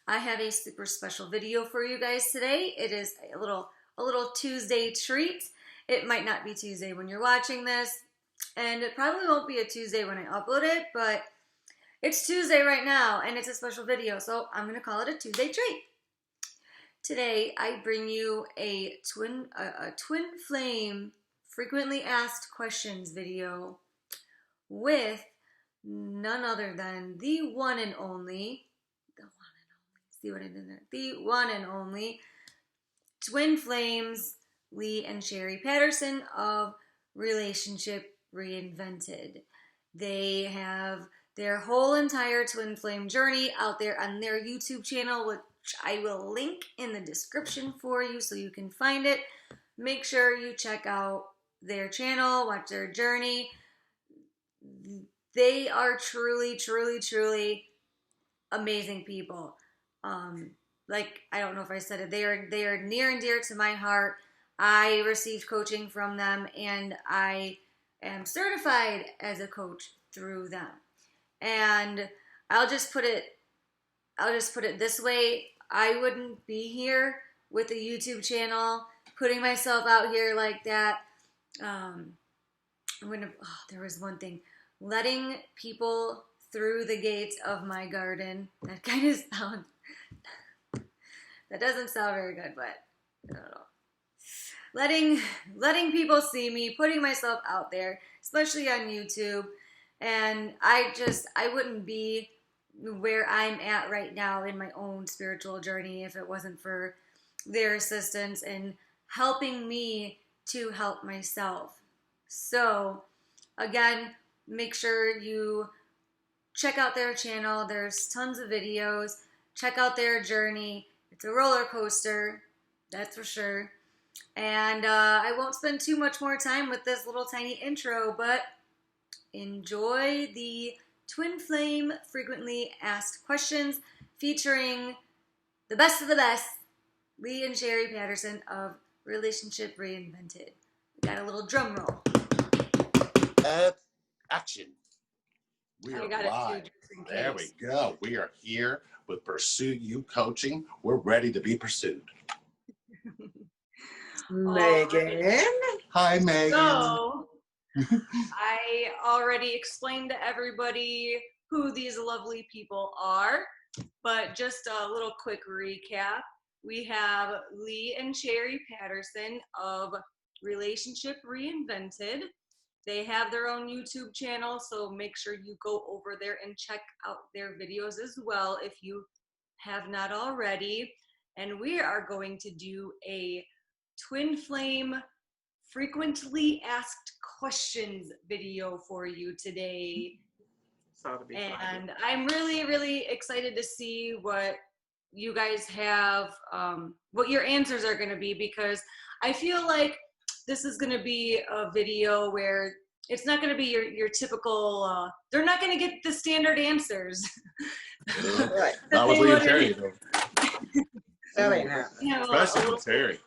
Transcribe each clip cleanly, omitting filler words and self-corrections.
I have a super special video for you guys today. It is a little Tuesday treat. It might not be Tuesday when you're watching this, and it probably won't be a Tuesday when I upload it, but it's Tuesday right now, and it's a special video, so I'm gonna call it a Tuesday treat. Today, I bring you a twin flame frequently asked questions video with none other than the one and only, see what I did there? The one and only twin flames, Lee and Sherry Patterson of Relationship Reinvented. They have their whole entire twin flame journey out there on their YouTube channel, which I will link in the description for you so you can find it. Make sure you check out their channel, watch their journey. They are truly, truly, truly amazing people. Like, I don't know if I said it, they are near and dear to my heart. I received coaching from them, and I am certified as a coach through them. And I'll just put it this way. I wouldn't be here with a YouTube channel, putting myself out here like that. There was one thing, letting people through the gates of my garden. That kind of sounds, that doesn't sound very good, but I don't know. Letting people see me, putting myself out there, especially on YouTube. And I wouldn't be where I'm at right now in my own spiritual journey if it wasn't for their assistance in helping me to help myself. So, again, make sure you check out their channel. There's tons of videos. Check out their journey. It's a roller coaster, that's for sure. And I won't spend too much more time with this little tiny intro, but enjoy the twin flame frequently asked questions featuring the best of the best, Lee and Sherry Patterson of Relationship Reinvented. We got a little drum roll. Action. We are I got live. it too, just in case. There we go. We are here with Pursue You Coaching. We're ready to be pursued. Megan. Hi, Megan. So, I already explained to everybody who these lovely people are, but just a little quick recap. We have Lee and Sherry Patterson of Relationship Reinvented. They have their own YouTube channel, so make sure you go over there and check out their videos as well if you have not already. And we are going to do a twin flame frequently asked questions video for you today. And I'm really, really excited to see what you guys have, what your answers are going to be, because I feel like this is going to be a video where it's not going to be your typical, they're not going to get the standard answers. Right. That was Lee and Terry, though. That ain't happening. You know, Especially with Terry.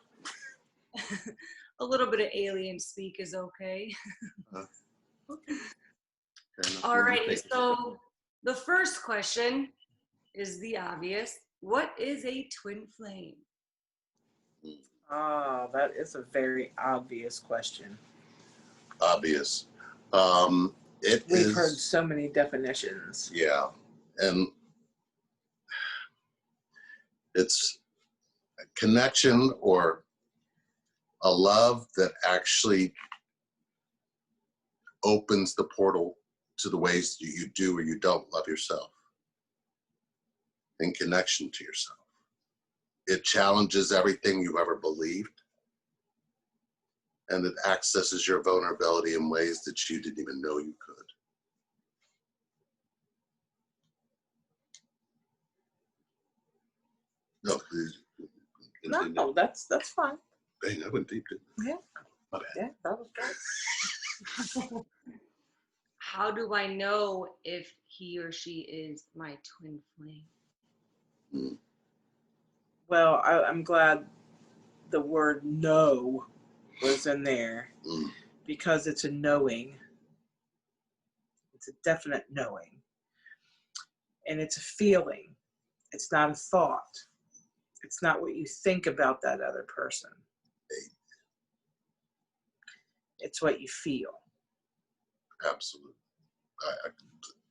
a little bit of alien speak is okay. Alrighty, so the first question is the obvious. What is a twin flame? Oh, that is a very obvious question. Obvious. We've heard so many definitions. Yeah. And it's a connection or a love that actually opens the portal to the ways that you do or you don't love yourself in connection to yourself. It challenges everything you've ever believed, and it accesses your vulnerability in ways that you didn't even know you could. No, please. No, that's fine. Dang, I went deep. Yeah. My bad. Yeah, that was good. How do I know if he or she is my twin flame? Well, I'm glad the word know was in there because it's a knowing. It's a definite knowing. And it's a feeling. It's not a thought. It's not what you think about that other person. It's what you feel. Absolutely. I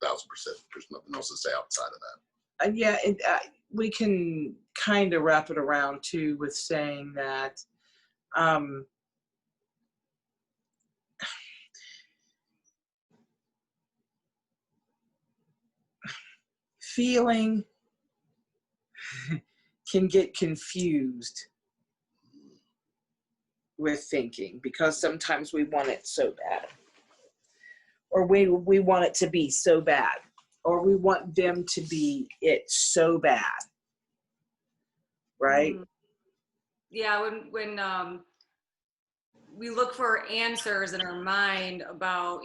1,000%. There's nothing else to say outside of that. And yeah, we can kind of wrap it around too with saying that feeling can get confused with thinking, because sometimes we want it so bad, or we want it to be so bad, or we want them to be it so bad, right? Yeah, when we look for answers in our mind about,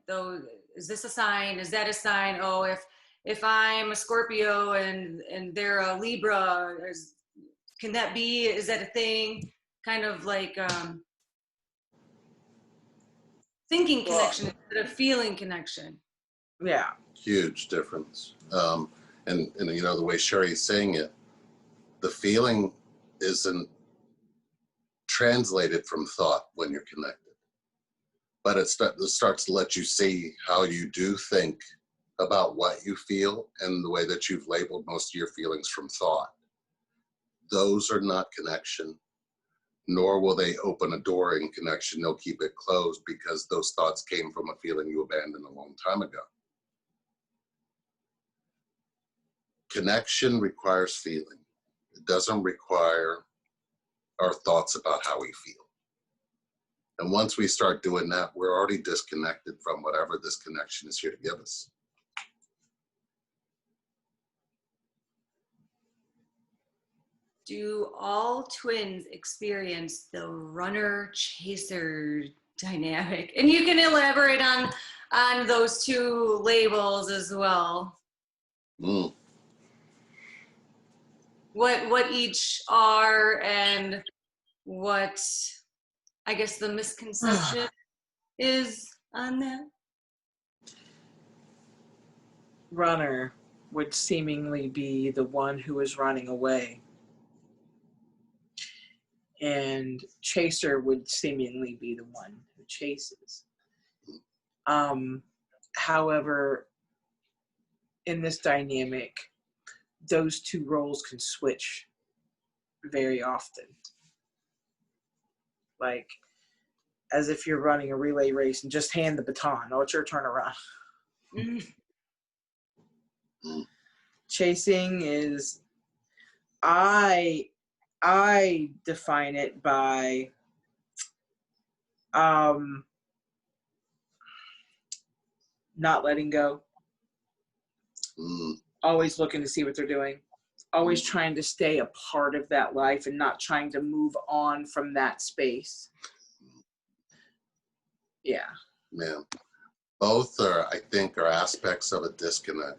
those, is this a sign? Is that a sign? Oh, if I'm a Scorpio and they're a Libra, can that be? Is that a thing? Kind of like thinking connection instead of feeling connection. Yeah. Huge difference. And the way Sherry's saying it, the feeling isn't translated from thought when you're connected, but it starts to let you see how you do think about what you feel, and the way that you've labeled most of your feelings from thought. Those are not connection, nor will they open a door in connection. They'll keep it closed, because those thoughts came from a feeling you abandoned a long time ago. Connection requires feeling. It doesn't require our thoughts about how we feel. And once we start doing that, we're already disconnected from whatever this connection is here to give us. Do all twins experience the runner-chaser dynamic? And you can elaborate on those two labels as well. What each are, and what, I guess, the misconception is on that. Runner would seemingly be the one who is running away, and chaser would seemingly be the one who chases. However, in this dynamic, those two roles can switch very often. Like, as if you're running a relay race and just hand the baton. Oh, it's your turn to run. Chasing is, I define it by not letting go. Always looking to see what they're doing. Always trying to stay a part of that life and not trying to move on from that space. Yeah. Man. Both I think, are aspects of a disconnect.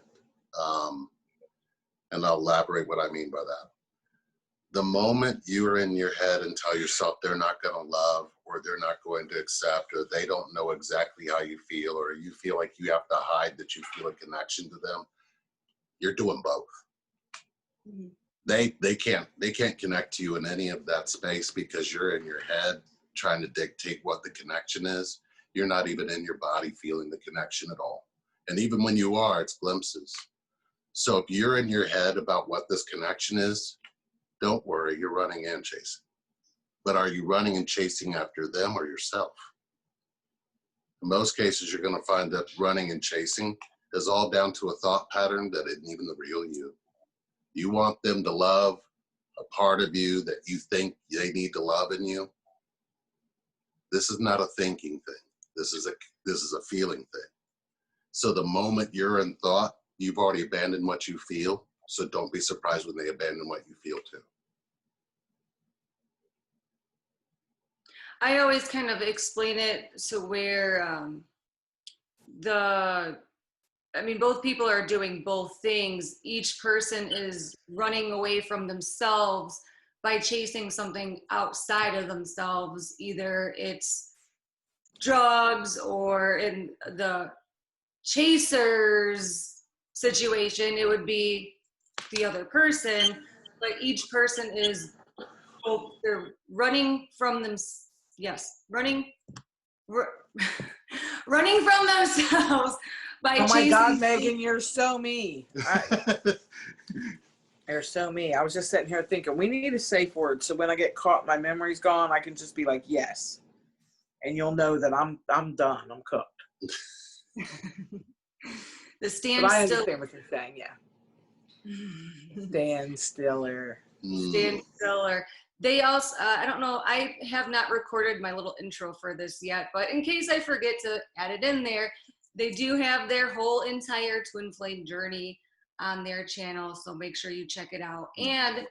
And I'll elaborate what I mean by that. The moment you are in your head and tell yourself they're not going to love, or they're not going to accept, or they don't know exactly how you feel, or you feel like you have to hide that you feel a connection to them, you're doing both. They can't connect to you in any of that space, because you're in your head trying to dictate what the connection is. You're not even in your body feeling the connection at all. And even when you are, it's glimpses. So if you're in your head about what this connection is, don't worry, you're running and chasing. But are you running and chasing after them or yourself? In most cases, you're going to find that running and chasing is all down to a thought pattern that isn't even the real you. You want them to love a part of you that you think they need to love in you. This is not a thinking thing. This is a feeling thing. So the moment you're in thought, you've already abandoned what you feel. So don't be surprised when they abandon what you feel too. I always kind of explain it so where both people are doing both things. Each person is running away from themselves by chasing something outside of themselves. Either it's drugs, or in the chaser's situation, it would be the other person, but each person is, they're running from them. Yes, running from themselves by Oh my chasing. God, Megan, you're so me. You're so me. I was just sitting here thinking, we need a safe word so when I get caught, my memory's gone, I can just be like, yes. And you'll know that I'm done. I'm cooked. The stand But I still. understand what you're saying, yeah. Stand stiller. Stand stiller. They also, I don't know, I have not recorded my little intro for this yet, but in case I forget to add it in there, they do have their whole entire twin flame journey on their channel, so make sure you check it out. And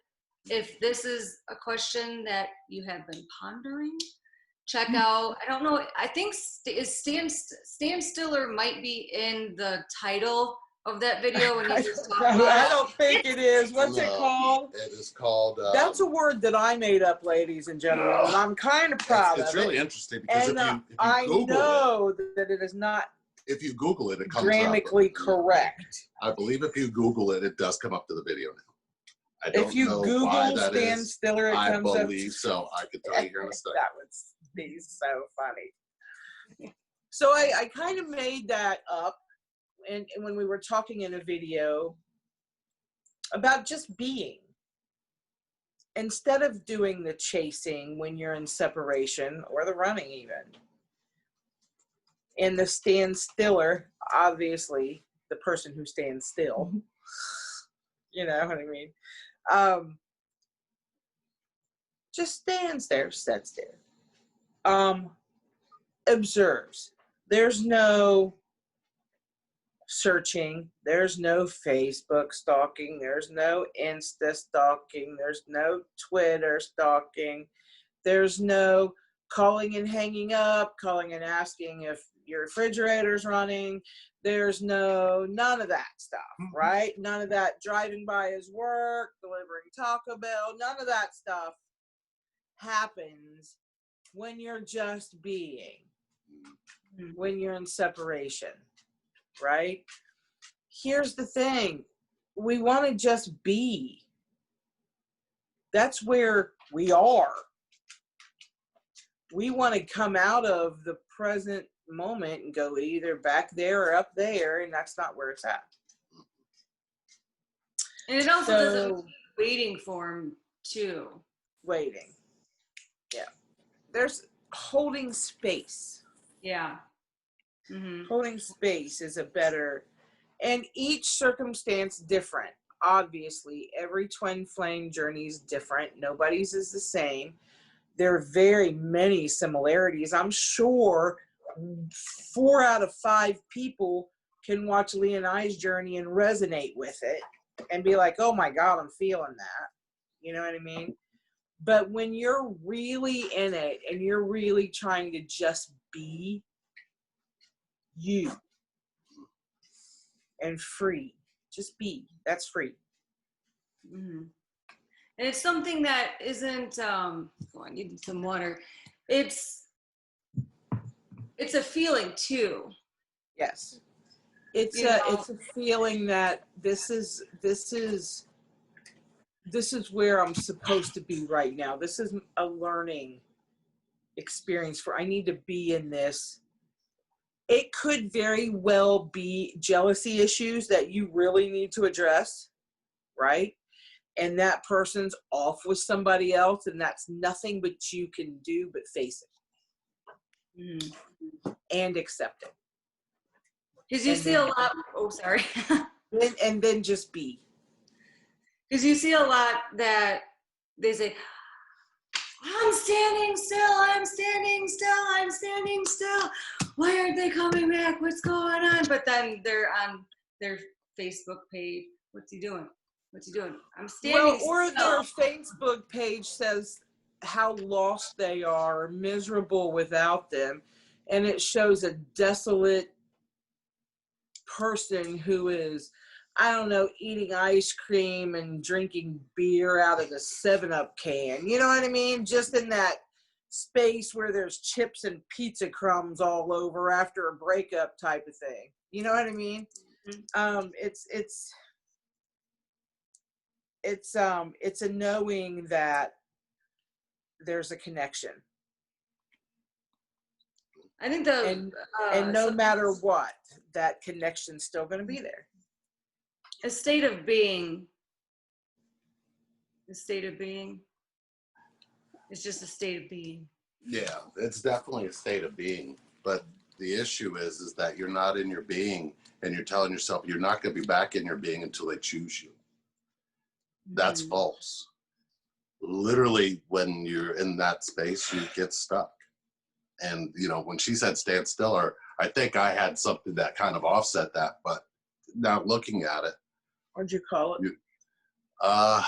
if this is a question that you have been pondering, check out, I don't know, I think Stand Stiller might be in the title of that video when you just talk about. I don't think it is. What's it called? It is called. That's a word that I made up, ladies and gentlemen, and I'm kind of proud of it. It's really interesting because and if you I Google know that it is not if you Google it, it comes grammatically up. correct. I believe if you Google it, it does come up to the video now. I don't If you know Google why that Stand is. Stiller, it I comes up. believe so. I could tell you here in a second. That would be so funny. So I kind of made that up, and when we were talking in a video about just being, instead of doing the chasing when you're in separation or the running even. And the stand stiller, obviously, the person who stands still, you know what I mean? Just stands there, sits there, observes. There's no searching, there's no Facebook stalking, there's no Insta stalking, there's no Twitter stalking, there's no calling and hanging up, calling and asking if your refrigerator's running. There's none of that stuff, right? None of that driving by his work, delivering Taco Bell, none of that stuff happens when you're just being, when you're in separation, right? Here's the thing. We want to just be. That's where we are. We want to come out of the present moment and go either back there or up there, and that's not where it's at. And it also doesn't waiting for him too. Waiting. Yeah. There's holding space. Yeah. Mm-hmm. Holding space is a better, and each circumstance different. Obviously, every twin flame journey is different. Nobody's is the same. There are very many similarities. I'm sure 4 out of 5 people can watch Lee and I's journey and resonate with it and be like, oh my God, I'm feeling that. You know what I mean? But when you're really in it and you're really trying to just be you and free, just be, that's free. Mm-hmm. And it's something that isn't, I need some water. It's a feeling too. Yes. It's a feeling that this is where I'm supposed to be right now. This is a learning experience I need to be in this. It could very well be jealousy issues that you really need to address, right? And that person's off with somebody else, and that's nothing but you can do but face it and accept it. Because you see a lot. Oh, sorry. and then just be. Because you see a lot that they say, I'm standing still, I'm standing still, I'm standing still. Why aren't they coming back? What's going on? But then they're on their Facebook page. What's he doing? What's he doing? I'm standing still. Or their Facebook page says how lost they are, miserable without them. And it shows a desolate person who is, I don't know, eating ice cream and drinking beer out of the 7-Up can. You know what I mean? Just in that space where there's chips and pizza crumbs all over after a breakup type of thing. You know what I mean? Mm-hmm. It's it's a knowing that there's a connection. I think And no matter what, that connection's still going to be there. a state of being. A state of being. It's just a state of being. Yeah, it's definitely a state of being. But the issue is that you're not in your being, and you're telling yourself you're not going to be back in your being until they choose you. That's false. Literally, when you're in that space, you get stuck. And, you know, when she said stand still, or I think I had something that kind of offset that, but now looking at it. What'd you call it? I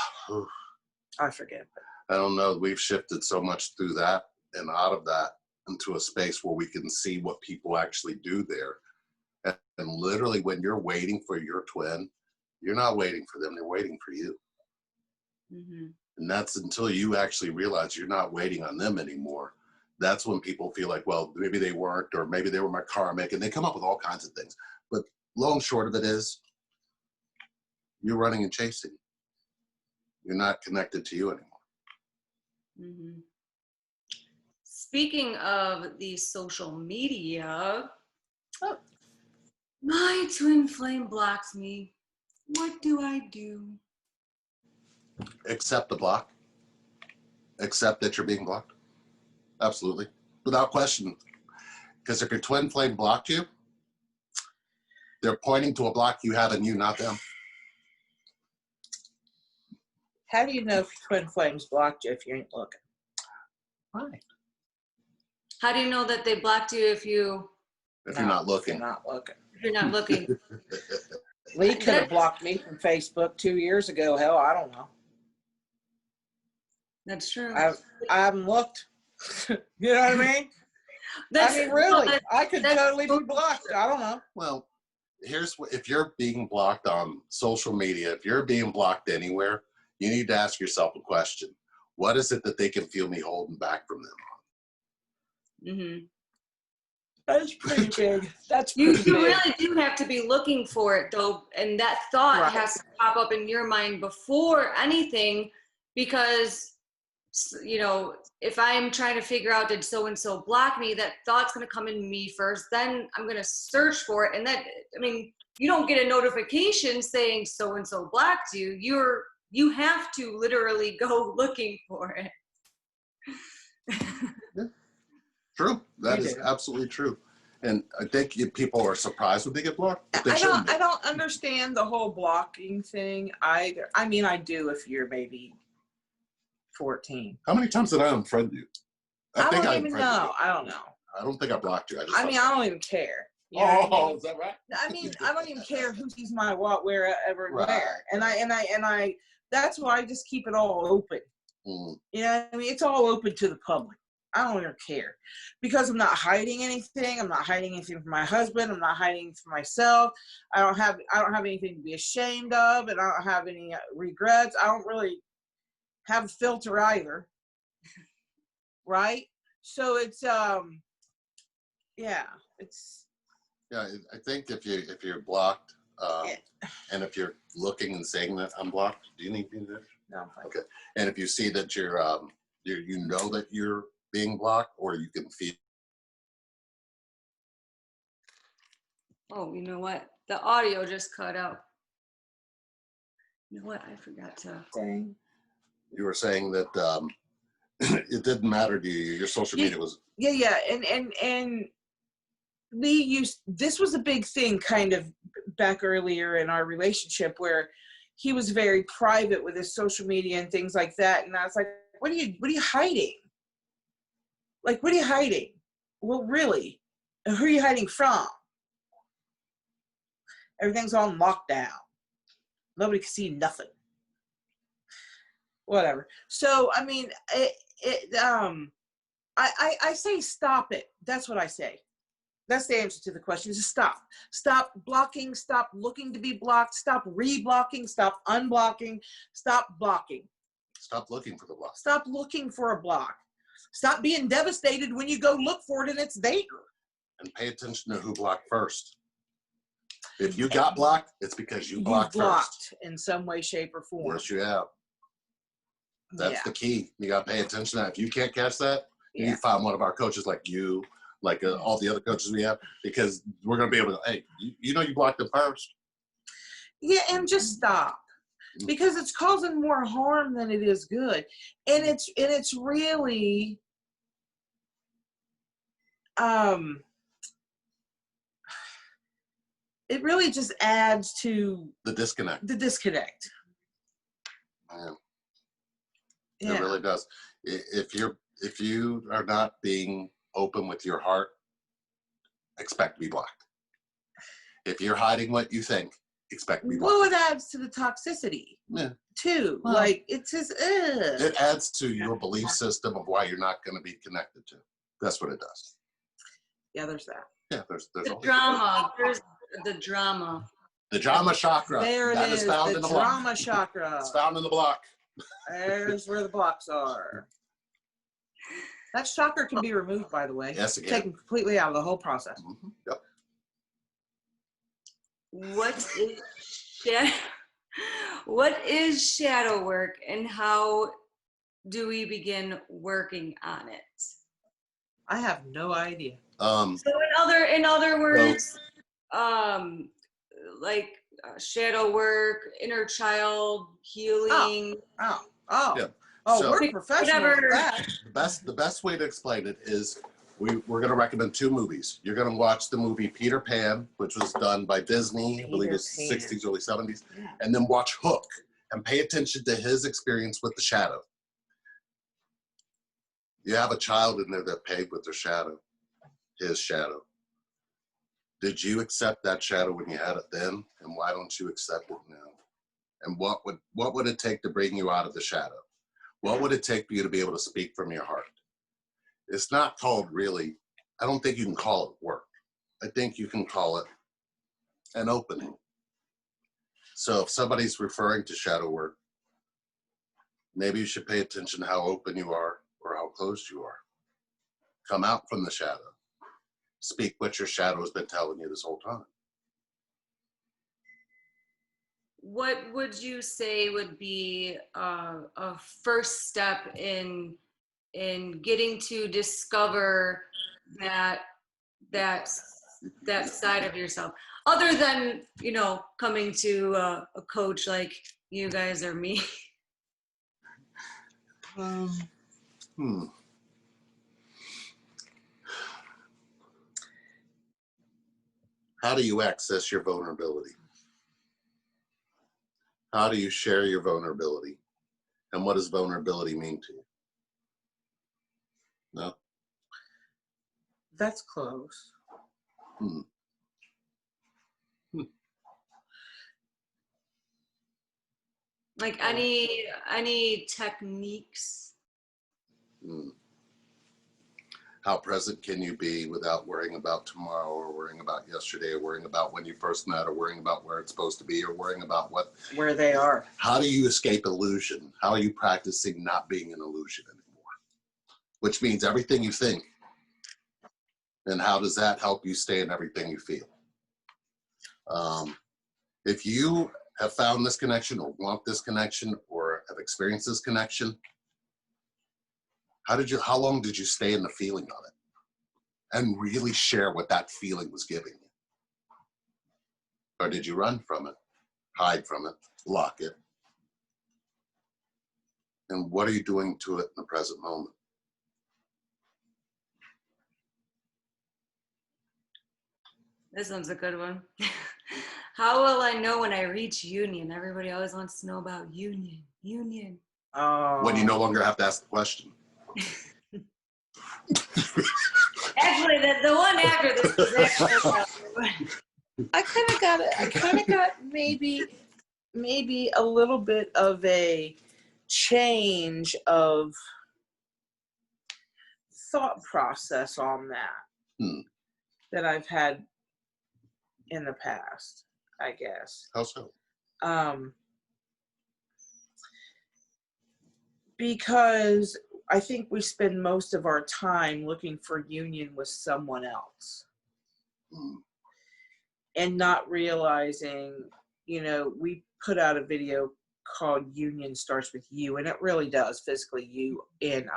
forget. I don't know. We've shifted so much through that and out of that into a space where we can see what people actually do there. And literally, when you're waiting for your twin, you're not waiting for them. They're waiting for you. Mm-hmm. And that's until you actually realize you're not waiting on them anymore. That's when people feel like, well, maybe they weren't, or maybe they were my karmic, and they come up with all kinds of things. But long and short of it is, you're running and chasing. You're not connected to you anymore. Mm-hmm. Speaking of the social media, my twin flame blocks me. What do I do? Accept the block. Accept that you're being blocked. Absolutely. Without question. Because if your twin flame blocked you, they're pointing to a block you have in you, not them. How do you know if your twin flames blocked you if you ain't looking? Right. How do you know that they blocked you if you're not looking? If you're not looking. If you're not looking. Lee could have blocked me from Facebook 2 years ago. Hell, I don't know. That's true. I haven't looked. You know what I mean? Really, I could totally be blocked. I don't know. Well, here's what, if you're being blocked on social media, if you're being blocked anywhere, you need to ask yourself a question. What is it that they can feel me holding back from them on? Mm-hmm. That's pretty big. That's pretty big. You really do have to be looking for it, though, and that thought has to pop up in your mind before anything, because, you know, if I'm trying to figure out, did so-and-so block me, that thought's going to come in me first, then I'm going to search for it, and that, I mean, you don't get a notification saying so-and-so blocked you. You have to literally go looking for it. Yeah. True. That is absolutely true. And I think people are surprised when they get blocked. I don't understand the whole blocking thing either. I mean, I do if you're maybe 14. How many times did I unfriend you? I don't even know. I don't know. I don't think I blocked you. I don't even care. You know what I mean? Is that right? I mean, I don't even care who sees my what, wherever, and where. And I that's why I just keep it all open. Mm. You know what I mean? It's all open to the public. I don't even care, because I'm not hiding anything. I'm not hiding anything from my husband. I'm not hiding from myself. I don't have anything to be ashamed of, and I don't have any regrets. I don't really have a filter either. Right? So it's Yeah, I think if you're blocked, and if you're looking and saying that I'm blocked, do you need me there? No. Okay. And if you see that you know that you're being blocked, or you can feel. Oh, you know what? The audio just cut out. You know what? I forgot to. Dang. You were saying that it didn't matter to you. Your social media was. Yeah. And Lee this was a big thing kind of back earlier in our relationship, where he was very private with his social media and things like that. And I was like, what are you hiding? Like, what are you hiding? Well, really? And who are you hiding from? Everything's on lockdown. Nobody can see nothing. Whatever. So, I mean, I say stop it. That's what I say. That's the answer to the question, is stop. Stop blocking. Stop looking to be blocked. Stop re-blocking. Stop unblocking. Stop blocking. Stop looking for the block. Stop looking for a block. Stop being devastated when you go look for it and it's there. And pay attention to who blocked first. If you got blocked, it's because you blocked first. In some way, shape, or form. Yes, you have. That's the key. You got to pay attention to that. If you can't catch that, you need to find one of our coaches like you, like all the other coaches we have, because we're going to be able to, hey, you know you blocked them first. Yeah, and just stop. Because it's causing more harm than it is good. And it's really it really just adds to the disconnect. Yeah. It really does. If you are not being open with your heart, expect to be blocked. If you're hiding what you think, expect to be blocked. Well, it adds to the toxicity too. Well, like it's just it adds to your belief system of why you're not going to be connected to. That's what it does. Yeah, there's that. Yeah, there's the drama. There's the drama. The drama chakra. There it is. Found in the drama block. chakra. It's found in the block. There's where the blocks are. That chakra can be removed, by the way. Yes, it can. Taken completely out of the whole process. Mm-hmm. Yep. What is shadow work, and how do we begin working on it? I have no idea. So in other words, like shadow work, inner child healing. Yeah. So, we're professionals at that. The best way to explain it is we're going to recommend two movies. You're going to watch the movie Peter Pan, which was done by Disney, I believe it's 60s, early 70s, and then watch Hook and pay attention to his experience with the shadow. You have a child in there that paid with their shadow, his shadow. Did you accept that shadow when you had it then? And why don't you accept it now? And what would it take to bring you out of the shadow? What would it take for you to be able to speak from your heart? It's not called really, I don't think you can call it work. I think you can call it an opening. So if somebody's referring to shadow work, maybe you should pay attention to how open you are or how closed you are. Come out from the shadow. Speak what your shadow has been telling you this whole time. What would you say would be a first step in getting to discover that side of yourself, other than coming to a coach like you guys or me? How do you access your vulnerability? How do you share your vulnerability? And what does vulnerability mean to you? No? That's close. Like any techniques? How present can you be without worrying about tomorrow, or worrying about yesterday, or worrying about when you first met, or worrying about where it's supposed to be, or worrying about where they are? How do you escape illusion? How are you practicing not being an illusion anymore? Which means everything you think. And how does that help you stay in everything you feel? If you have found this connection, or want this connection, or have experienced this connection, how long did you stay in the feeling of it and really share what that feeling was giving you? Or did you run from it, hide from it, block it? And what are you doing to it in the present moment? This one's a good one. How will I know when I reach union? Everybody always wants to know about union. When you no longer have to ask the question. Actually, the one after this is actually I kind of got maybe a little bit of a change of thought process on that that I've had in the past, I guess. How so? Because I think we spend most of our time looking for union with someone else. and not realizing, we put out a video called Union Starts With You, and it really does, physically UNION.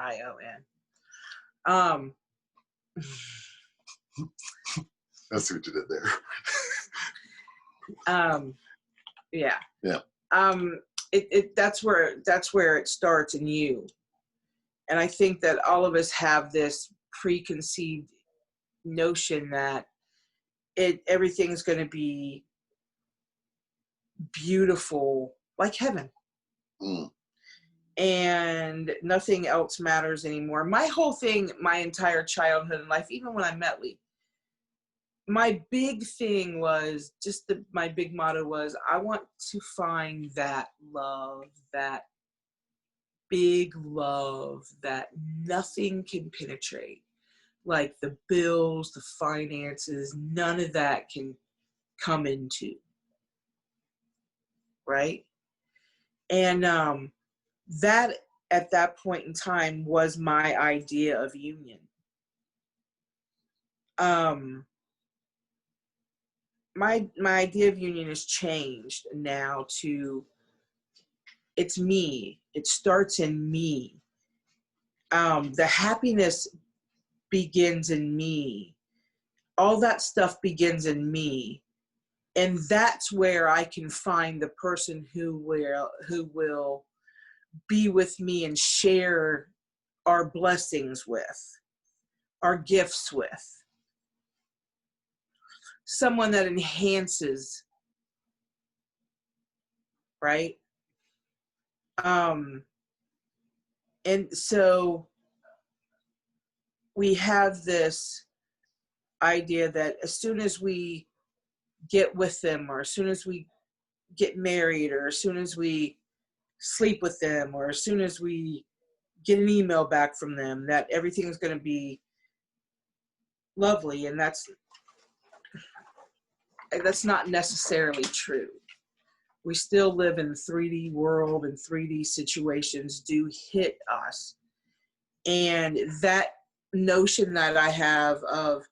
That's what you did there. Yeah. Yeah. That's where it starts in you. And I think that all of us have this preconceived notion that everything's going to be beautiful, like heaven. And nothing else matters anymore. My whole thing, my entire childhood and life, even when I met Lee, my big thing was my big motto was, I want to find that love, that big love that nothing can penetrate. Like the bills, the finances, none of that can come into. Right? And that, at that point in time, was my idea of union. My idea of union has changed now to, it's me. It starts in me. The happiness begins in me. All that stuff begins in me. And that's where I can find the person who will be with me and share our blessings with, our gifts with. Someone that enhances, right? And so we have this idea that as soon as we get with them, or as soon as we get married, or as soon as we sleep with them, or as soon as we get an email back from them, that everything is going to be lovely. And that's not necessarily true. We still live in the 3D world, and 3D situations do hit us. And that notion that I have of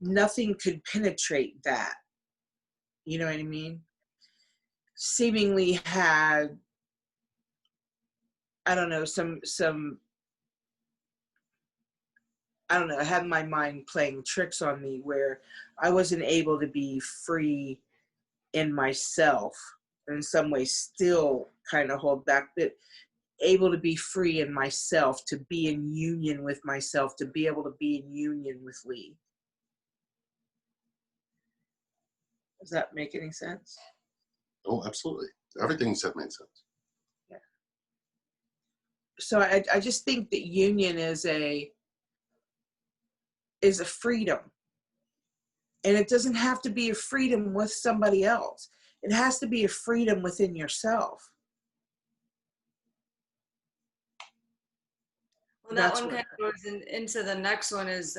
nothing could penetrate that, you know what I mean? Seemingly had, I don't know, I had my mind playing tricks on me where I wasn't able to be free in myself. In some ways still kind of hold back, but able to be free in myself, to be in union with myself, to be able to be in union with Lee. Does that make any sense? Oh, absolutely. Everything you said made sense. Yeah. So I just think that union is a freedom. And it doesn't have to be a freedom with somebody else. It has to be a freedom within yourself. Well, that one kind of goes into the next one, is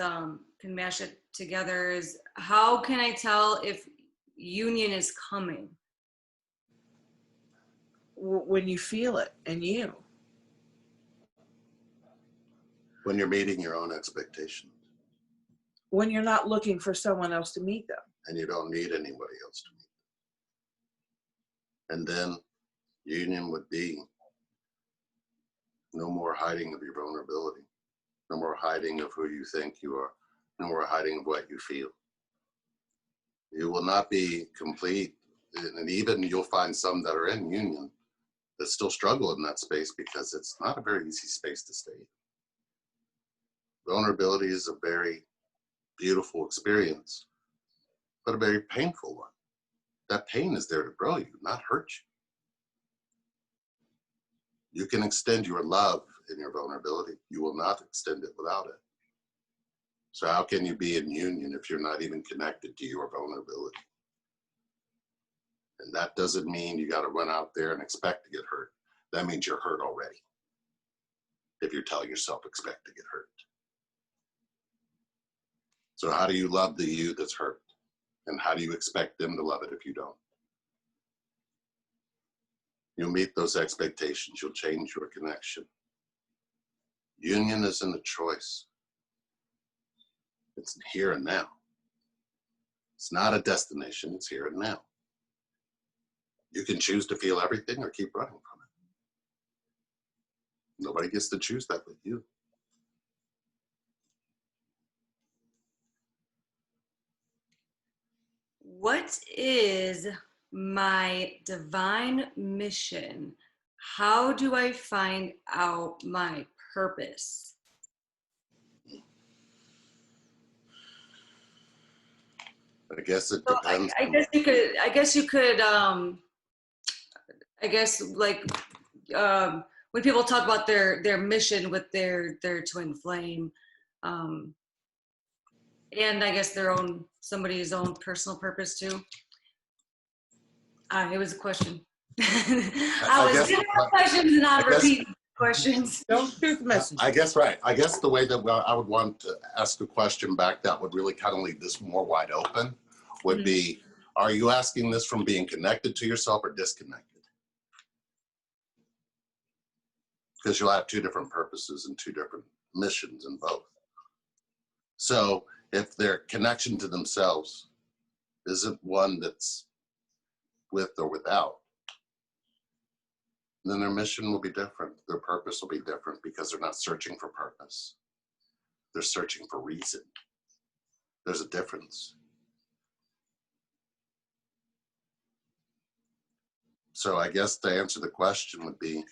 can mash it together, is how can I tell if union is coming? When you feel it in you. When you're meeting your own expectations. When you're not looking for someone else to meet them. And you don't need anybody else to meet them. And then union would be no more hiding of your vulnerability. No more hiding of who you think you are. No more hiding of what you feel. You will not be complete. And even you'll find some that are in union that still struggle in that space, because it's not a very easy space to stay in. Vulnerability is a very beautiful experience, but a very painful one. That pain is there to grow you, not hurt you. You can extend your love in your vulnerability. You will not extend it without it. So how can you be in union if you're not even connected to your vulnerability? And that doesn't mean you got to run out there and expect to get hurt. That means you're hurt already. If you're telling yourself expect to get hurt. So how do you love the you that's hurt? And how do you expect them to love it if you don't? You'll meet those expectations. You'll change your connection. Union isn't a choice. It's here and now. It's not a destination, it's here and now. You can choose to feel everything or keep running from it. Nobody gets to choose that with you. What is my divine mission? How do I find out my purpose? I guess it So depends. I guess like when people talk about their mission with their twin flame, and I guess somebody's own personal purpose too. It was a question. I was giving questions and not repeating questions. Don't shoot the messenger. I guess right. I guess the way that I would want to ask a question back that would really kind of leave this more wide open would be, are you asking this from being connected to yourself or disconnected? Because you'll have two different purposes and two different missions in both. So if their connection to themselves isn't one that's with or without, then their mission will be different. Their purpose will be different because they're not searching for purpose. They're searching for reason. There's a difference. So I guess to answer the question would be,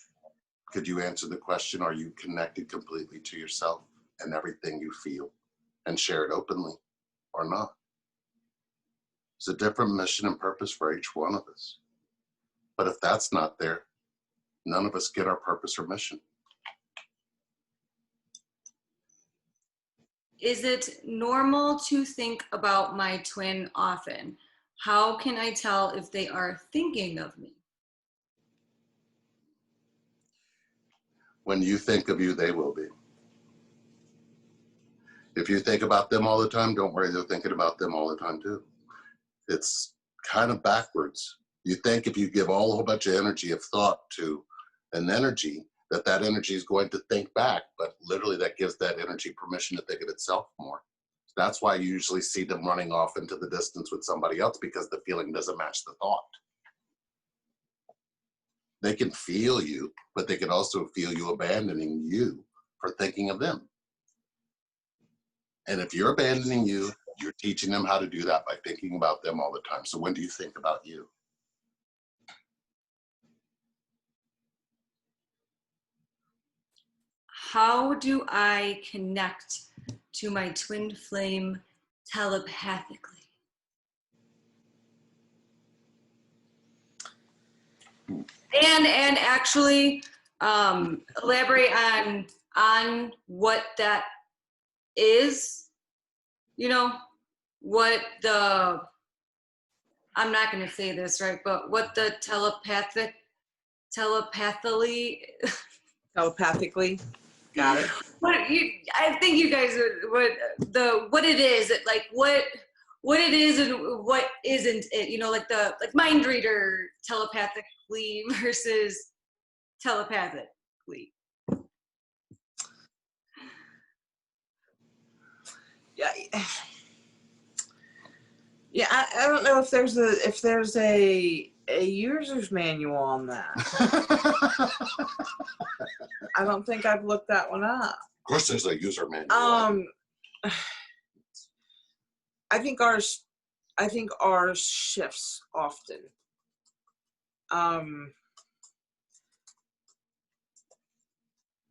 could you answer the question, are you connected completely to yourself and everything you feel and share it openly or not? It's a different mission and purpose for each one of us. But if that's not there, none of us get our purpose or mission. Is it normal to think about my twin often? How can I tell if they are thinking of me? When you think of you, they will be. If you think about them all the time, don't worry, they're thinking about them all the time too. It's kind of backwards. You think if you give a whole bunch of energy of thought to an energy, that energy is going to think back, but literally that gives that energy permission to think of itself more. That's why you usually see them running off into the distance with somebody else, because the feeling doesn't match the thought. They can feel you, but they can also feel you abandoning you for thinking of them. And if you're abandoning you, you're teaching them how to do that by thinking about them all the time. So when do you think about you? How do I connect to my twin flame telepathically? And actually elaborate on what that is, you know, what the, I'm not going to say this right, but what the telepathically Got it. I think you guys what it is, like what it is and what isn't it, you know, like mind reader telepathically versus telepathically. Yeah, I don't know if there's a user's manual on that. I don't think I've looked that one up. Of course there's a user manual. I think ours shifts often.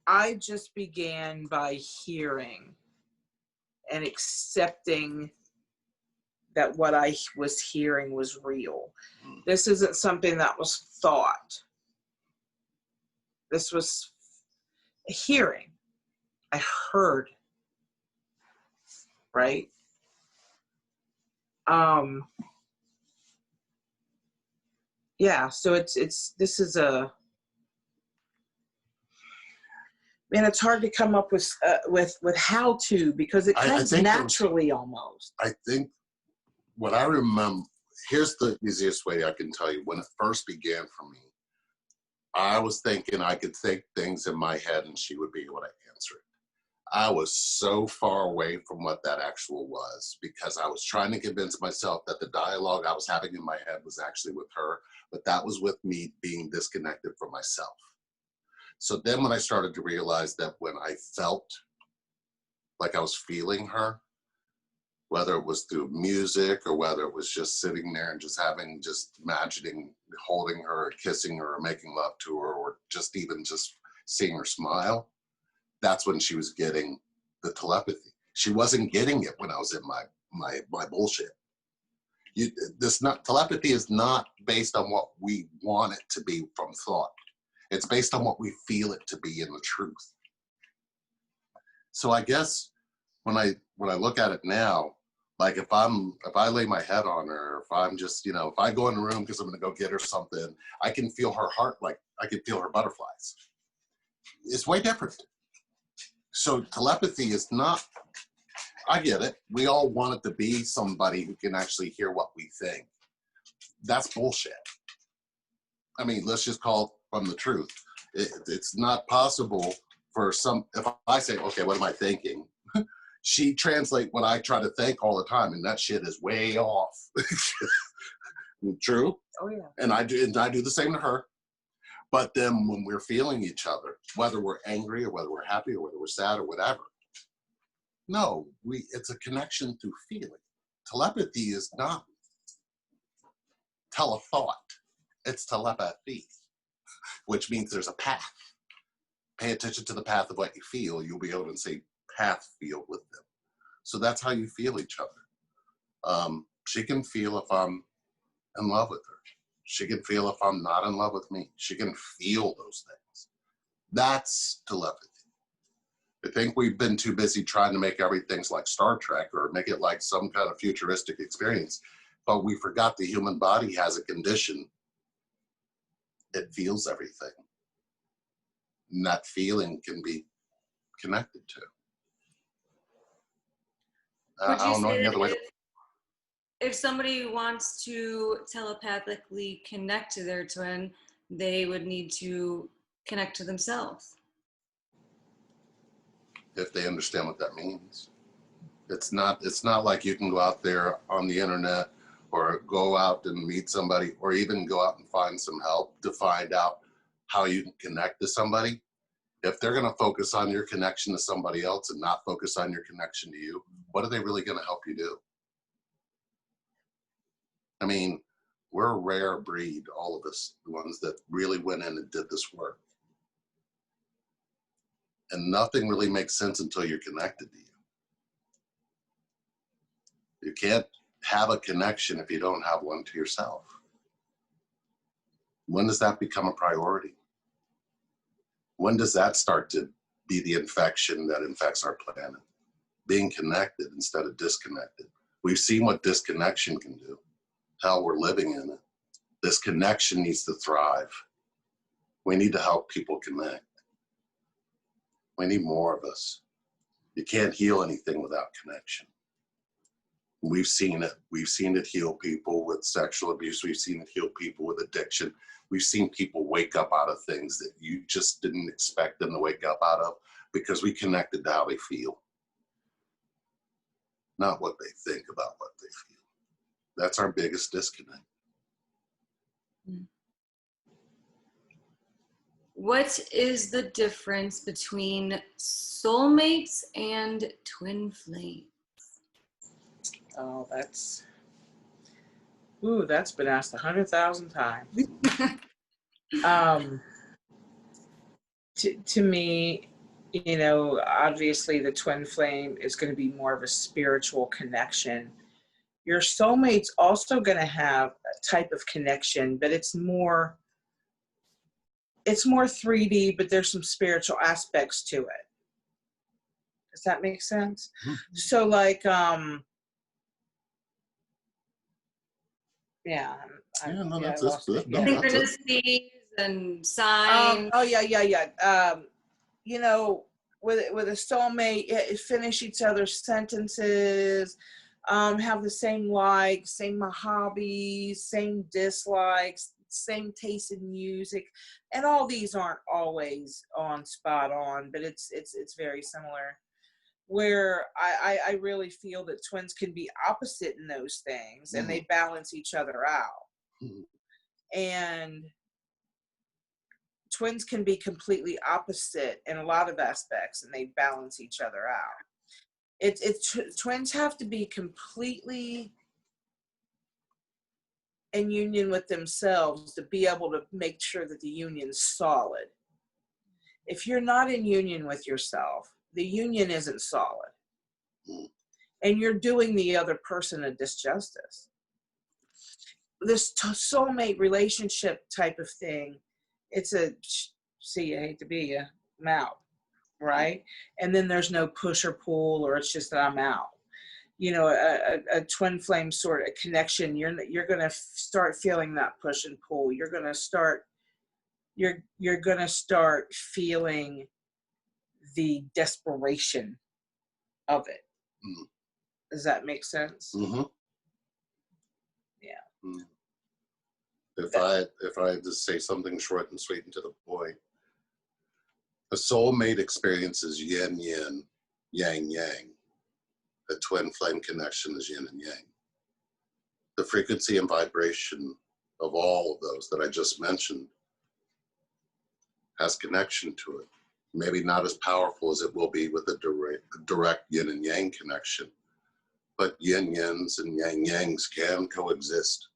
I just began by hearing and accepting that what I was hearing was real. This isn't something that was thought. This was a hearing. I heard. Right? Yeah, so this is a, man, it's hard to come up with how to, because it comes naturally almost. I think what I remember, here's the easiest way I can tell you. When it first began for me, I was thinking I could think things in my head and she would be able to answer it. I was so far away from what that actual was, because I was trying to convince myself that the dialogue I was having in my head was actually with her, but that was with me being disconnected from myself. So then when I started to realize that when I felt like I was feeling her, whether it was through music or whether it was just sitting there and just imagining holding her, or kissing her, or making love to her, or just even just seeing her smile, that's when she was getting the telepathy. She wasn't getting it when I was in my bullshit. Telepathy is not based on what we want it to be from thought. It's based on what we feel it to be in the truth. So I guess when I look at it now, like if I lay my head on her, if I'm just, if I go in the room because I'm going to go get her something, I can feel her heart, like I can feel her butterflies. It's way different. So telepathy is not, I get it. We all want it to be somebody who can actually hear what we think. That's bullshit. I mean, let's just call it from the truth. It's not possible for if I say, okay, what am I thinking? She translates what I try to think all the time, and that shit is way off. True? Oh, yeah. And I do the same to her. But then when we're feeling each other, whether we're angry or whether we're happy or whether we're sad or whatever, no, it's a connection through feeling. Telepathy is not telethought. It's telepathy, which means there's a path. Pay attention to the path of what you feel. You'll be able to say path feel with them. So that's how you feel each other. She can feel if I'm in love with her. She can feel if I'm not in love with me. She can feel those things. That's telepathy. I think we've been too busy trying to make everything like Star Trek or make it like some kind of futuristic experience, but we forgot the human body has a condition. It feels everything. And that feeling can be connected to. Would I you don't know say any that other way. if somebody wants to telepathically connect to their twin, they would need to connect to themselves? If they understand what that means. It's not like you can go out there on the internet or go out and meet somebody or even go out and find some help to find out how you can connect to somebody. If they're going to focus on your connection to somebody else and not focus on your connection to you, what are they really going to help you do? I mean, we're a rare breed, all of us, the ones that really went in and did this work. And nothing really makes sense until you're connected to you. You can't have a connection if you don't have one to yourself. When does that become a priority? When does that start to be the infection that infects our planet? Being connected instead of disconnected. We've seen what disconnection can do. Hell, we're living in it. This connection needs to thrive. We need to help people connect. We need more of us. You can't heal anything without connection. We've seen it. We've seen it heal people with sexual abuse. We've seen it heal people with addiction. We've seen people wake up out of things that you just didn't expect them to wake up out of because we connected to how they feel, not what they think about what they feel. That's our biggest disconnect. What is the difference between soulmates and twin flames? Oh, that's been asked 100,000 times. To me, obviously the twin flame is going to be more of a spiritual connection. Your soulmate's also going to have a type of connection, but it's more 3D, but there's some spiritual aspects to it. Does that make sense? Mm-hmm. So like, that's good. No, synchronicities and signs. With a soulmate, finish each other's sentences, have the same likes, same hobbies, same dislikes, same taste in music, and all these aren't always spot on, but it's very similar. where I really feel that twins can be opposite in those things, and they balance each other out. And twins can be completely opposite in a lot of aspects, and they balance each other out. Twins have to be completely in union with themselves to be able to make sure that the union's solid. If you're not in union with yourself, the union isn't solid. And you're doing the other person a disjustice. This soulmate relationship type of thing, it's a, see, I hate to be you, I'm out, right? And then there's no push or pull, or it's just that I'm out. You know, a twin flame sort of connection, you're going to start feeling that push and pull. You're going to start feeling the desperation of it. Does that make sense? Yeah. If I had to say something short and sweet and to the point, a soulmate experience is yin yin, yang yang. A twin flame connection is yin and yang. The frequency and vibration of all of those that I just mentioned has connection to it. Maybe not as powerful as it will be with a direct yin and yang connection, but yin yins and yang yangs can coexist.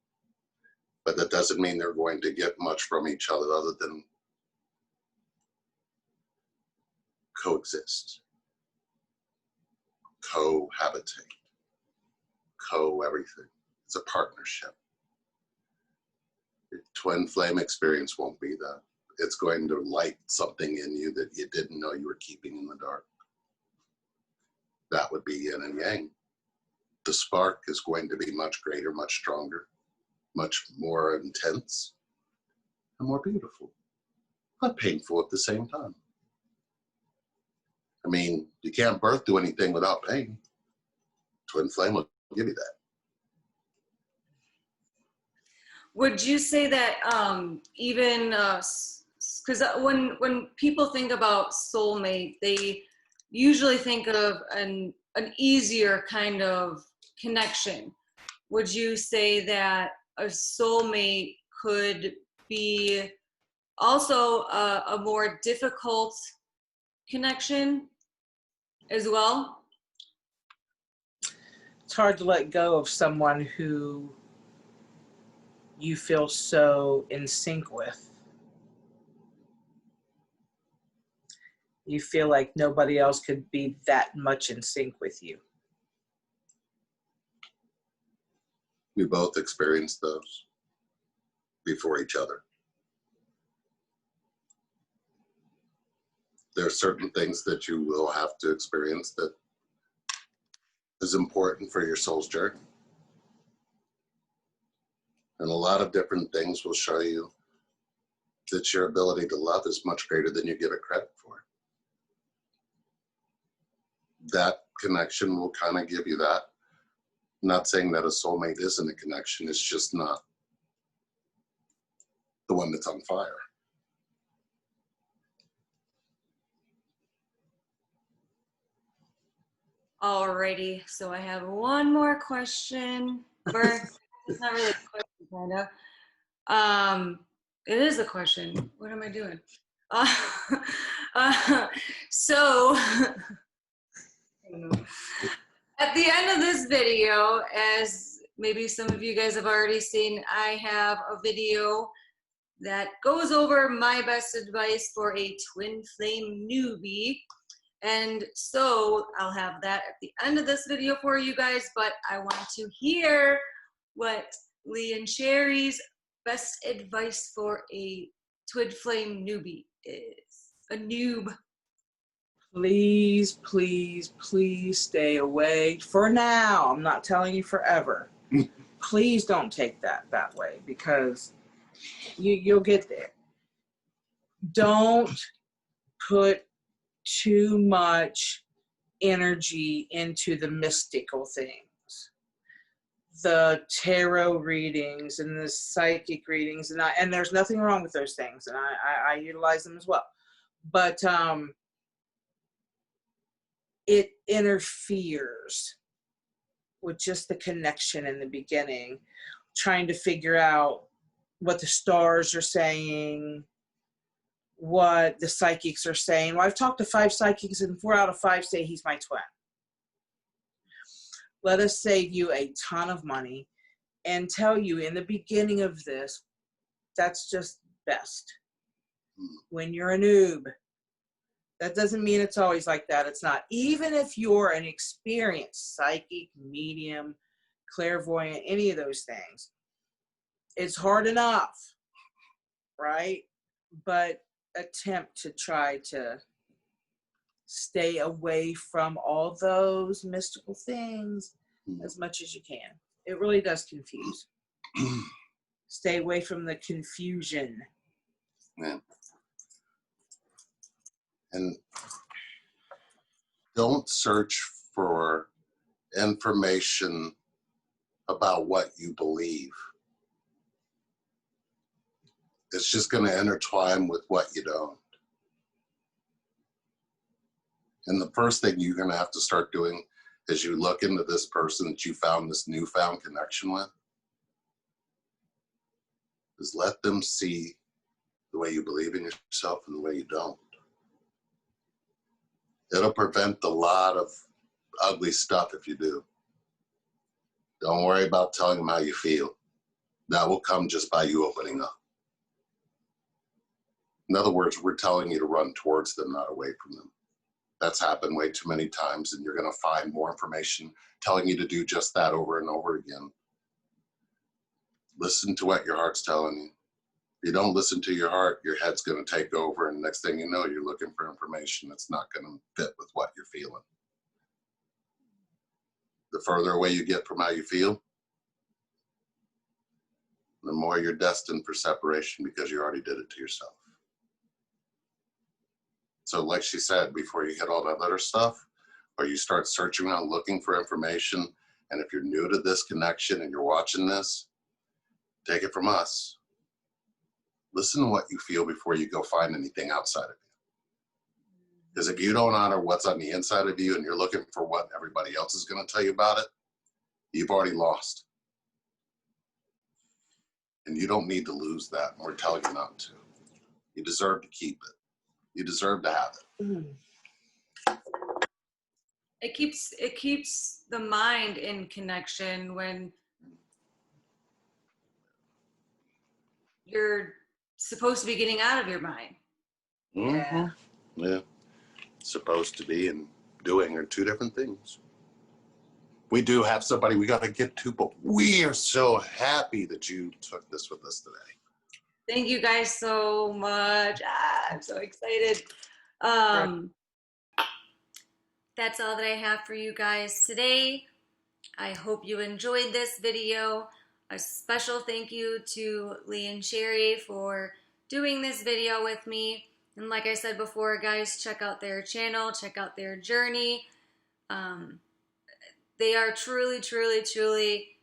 But that doesn't mean they're going to get much from each other than coexist, cohabitate, co-everything. It's a partnership. The twin flame experience won't be that. It's going to light something in you that you didn't know you were keeping in the dark. That would be yin and yang. The spark is going to be much greater, much stronger, much more intense, and more beautiful, but painful at the same time. I mean, you can't birth do anything without pain. Twin flame will give you that. Would you say that even because when people think about soulmate, they usually think of an easier kind of connection. Would you say that a soulmate could be also a more difficult connection as well? It's hard to let go of someone who you feel so in sync with. You feel like nobody else could be that much in sync with you. We both experienced those before each other. There are certain things that you will have to experience that is important for your soul's journey. And a lot of different things will show you that your ability to love is much greater than you give it credit for. That connection will kind of give you that. I'm not saying that a soulmate isn't a connection, it's just not the one that's on fire. Alrighty, so I have one more question. Or it's not really a question, kind of. It is a question. What am I doing? So at the end of this video, as maybe some of you guys have already seen, I have a video that goes over my best advice for a twin flame newbie. And so I'll have that at the end of this video for you guys, but I want to hear what Lee and Sherry's best advice for a twin flame newbie is. A noob. Please, please, please stay away. For now, I'm not telling you forever. Please don't take that way, because you'll get there. Don't put too much energy into the mystical things, the tarot readings and the psychic readings, and there's nothing wrong with those things, and I utilize them as well. But it interferes with just the connection in the beginning, trying to figure out what the stars are saying, what the psychics are saying. Well, I've talked to 5 psychics and 4 out of 5 say he's my twin. Let us save you a ton of money and tell you in the beginning of this, that's just best. When you're a noob, that doesn't mean it's always like that. It's not. Even if you're an experienced psychic, medium, clairvoyant, any of those things, it's hard enough, right? But attempt to try to stay away from all those mystical things as much as you can. It really does confuse. Stay away from the confusion. Yeah. And don't search for information about what you believe. It's just going to intertwine with what you don't. And the first thing you're going to have to start doing is you look into this person that you found this newfound connection with, is let them see the way you believe in yourself and the way you don't. It'll prevent a lot of ugly stuff if you do. Don't worry about telling them how you feel. That will come just by you opening up. In other words, we're telling you to run towards them, not away from them. That's happened way too many times, and you're going to find more information telling you to do just that over and over again. Listen to what your heart's telling you. If you don't listen to your heart, your head's going to take over, and next thing you know, you're looking for information that's not going to fit with what you're feeling. The further away you get from how you feel, the more you're destined for separation because you already did it to yourself. So like she said, before you hit all that other stuff, or you start searching around looking for information, and if you're new to this connection and you're watching this, take it from us. Listen to what you feel before you go find anything outside of you. Because if you don't honor what's on the inside of you and you're looking for what everybody else is going to tell you about it, you've already lost. And you don't need to lose that. We're telling you not to. You deserve to keep it. You deserve to have it. It keeps the mind in connection when you're supposed to be getting out of your mind. Yeah. Yeah. Supposed to be and doing are 2 different things. We do have somebody we got to get to, but we are so happy that you took this with us today. Thank you guys so much. I'm so excited. That's all that I have for you guys today. I hope you enjoyed this video. A special thank you to Lee and Sherry for doing this video with me. And like I said before, guys, check out their channel, check out their journey. They are truly, truly, truly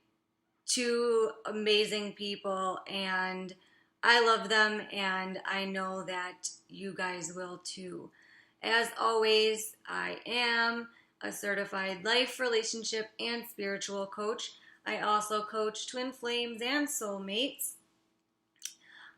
2 amazing people, and I love them, and I know that you guys will too. As always, I am a certified life, relationship, and spiritual coach. I also coach twin flames and soulmates.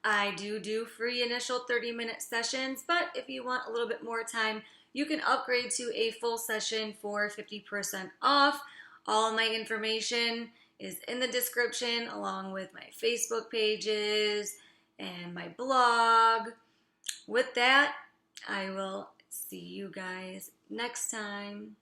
I do free initial 30-minute sessions, but if you want a little bit more time, you can upgrade to a full session for 50% off. All of my information is in the description, along with my Facebook pages and my blog. With that, I will see you guys next time.